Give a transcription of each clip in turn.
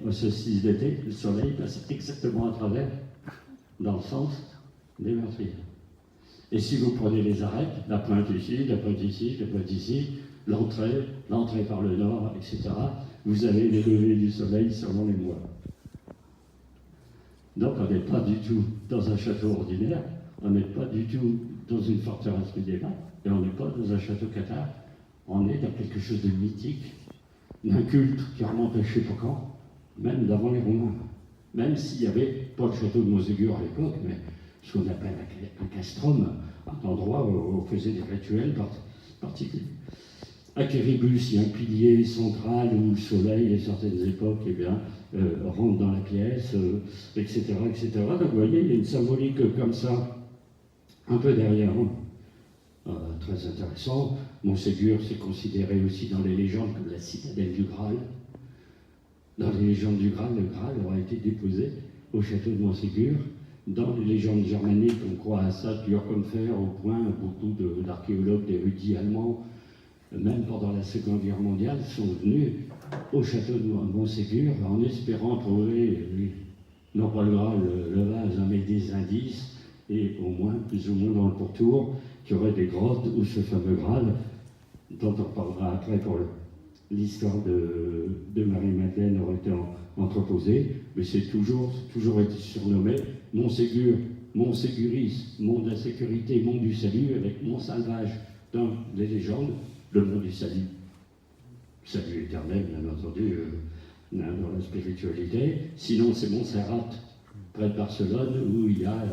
au solstice d'été, le soleil passe exactement à travers, dans le sens des meurtriers. Et si vous prenez les arêtes, la pointe ici, la pointe ici, la pointe ici, l'entrée par le nord, etc., vous avez les levées du soleil selon les mois. Donc on n'est pas du tout dans un château ordinaire, on n'est pas du tout dans une forteresse médiévale, et on n'est pas dans un château cathare, on est dans quelque chose de mythique, d'un culte qui remonte à je ne sais pas quand, même d'avant les Romains. Même s'il n'y avait pas le château de Montségur à l'époque, mais ce qu'on appelle un castrum, un endroit où on faisait des rituels particuliers. À Kéribus, il y a un pilier central où le soleil, à certaines époques, eh bien, rentre dans la pièce, etc., etc. Donc vous voyez, il y a une symbolique comme ça, un peu derrière. Très intéressant. Montségur, c'est considéré aussi dans les légendes comme la citadelle du Graal. Dans les légendes du Graal, le Graal aura été déposé au château de Montségur. Dans les légendes germaniques, on croit à ça dur comme fer, au point beaucoup d'archéologues, d'érudits allemands, même pendant la Seconde Guerre mondiale, sont venus au château de Montségur en espérant trouver, non pas le Graal, le vase, mais des indices, et au moins, plus ou moins dans le pourtour, qu'il y aurait des grottes où ce fameux Graal, dont on parlera après pour l'histoire de Marie-Madeleine, aurait été entreposé, mais c'est toujours été surnommé Montségur, Mont Séguris, Mont de la sécurité, Mont du salut, avec Mont Salvage dans les légendes, le Mont du salut. Salut éternel, bien entendu, dans la spiritualité. Sinon, c'est Montserrat, près de Barcelone, où il y a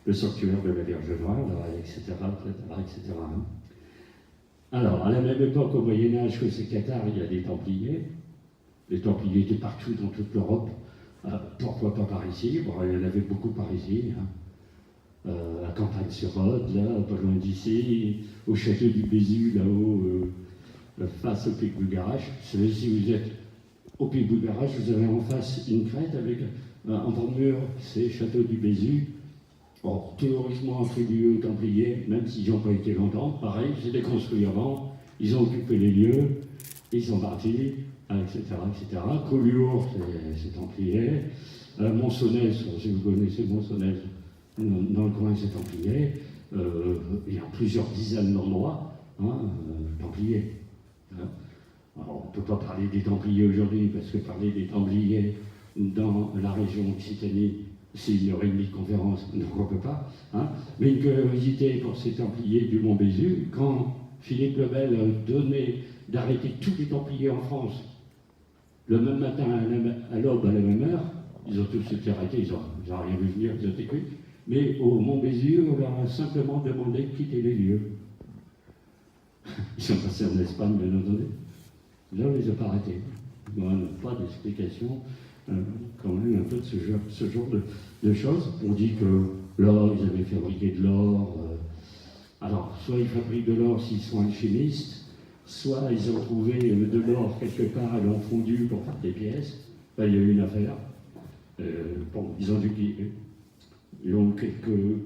le sanctuaire de la Vierge Noire, etc., etc., etc. Alors, à la même époque, au Moyen-Âge que ces Cathares, il y a des Templiers. Les Templiers étaient partout dans toute l'Europe. Pourquoi pas par ici? Bon, il y en avait beaucoup par ici. À Campagne-sur-Rhôde, là, pas loin d'ici, au château du Bézu, là-haut, face au Pic Bulgarache. Si vous êtes au Pic Bulgarache, vous avez en face une crête avec un pan de mur, c'est château du Bézu. Or, théoriquement attribué aux Templiers, même s'ils n'ont pas été longtemps, pareil, c'était construit avant, ils ont occupé les lieux, ils sont partis, etc., etc. Collioure, c'est Templier. Monsonès, si vous connaissez Monsonès, dans le coin, c'est Templier. Il y a plusieurs dizaines d'endroits, Templiers. Alors, on ne peut pas parler des Templiers aujourd'hui, parce que parler des Templiers dans la région Occitanie, c'est 1h30 de conférence, donc on ne peut pas. Mais une curiosité pour ces Templiers du Mont Bézu, quand Philippe le Bel a donné d'arrêter tous les Templiers en France, le même matin à l'aube, à la même heure, ils ont tous été arrêtés, ils n'ont rien vu venir, ils ont été cuits. Mais au Mont Bézu, on leur a simplement demandé de quitter les lieux. Ils sont passés en Espagne, bien entendu. Là, on ne les a pas arrêtés. On n'a pas d'explication. Quand même un peu de ce genre de choses. On dit que l'or, ils avaient fabriqué de l'or. Alors, soit ils fabriquent de l'or s'ils sont alchimistes, soit ils ont trouvé de l'or quelque part et l'ont fondu pour faire des pièces. Là, il y a eu une affaire. Ils ont eu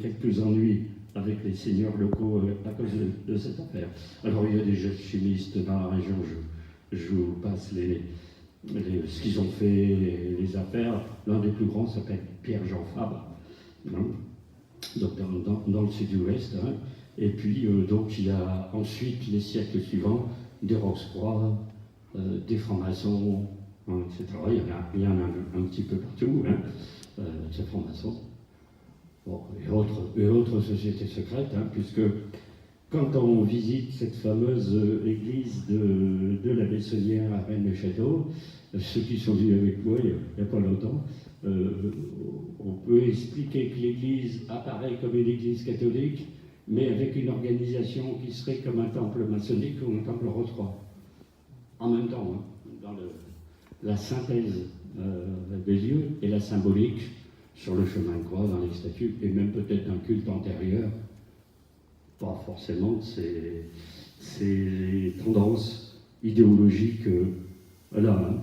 quelques ennuis avec les seigneurs locaux à cause de cette affaire. Alors, il y a des alchimistes dans la région, je vous passe ce qu'ils ont fait, les affaires. L'un des plus grands s'appelle Pierre-Jean Fabre, donc dans le sud-ouest. Et puis, donc, il y a ensuite, les siècles suivants, des Roxecroix, des francs-maçons, etc. Il y en a un petit peu partout, ces francs-maçons. Bon, et autres sociétés secrètes, puisque quand on visite cette fameuse église de la Bessonnière à Rennes-le-Château, ceux qui sont venus avec moi il n'y a pas longtemps, on peut expliquer que l'église apparaît comme une église catholique, mais avec une organisation qui serait comme un temple maçonnique ou un temple Rothroy. En même temps, dans la synthèse des lieux et la symbolique sur le chemin de croix, dans les statues, et même peut-être d'un culte antérieur, pas forcément ces tendances idéologiques, voilà,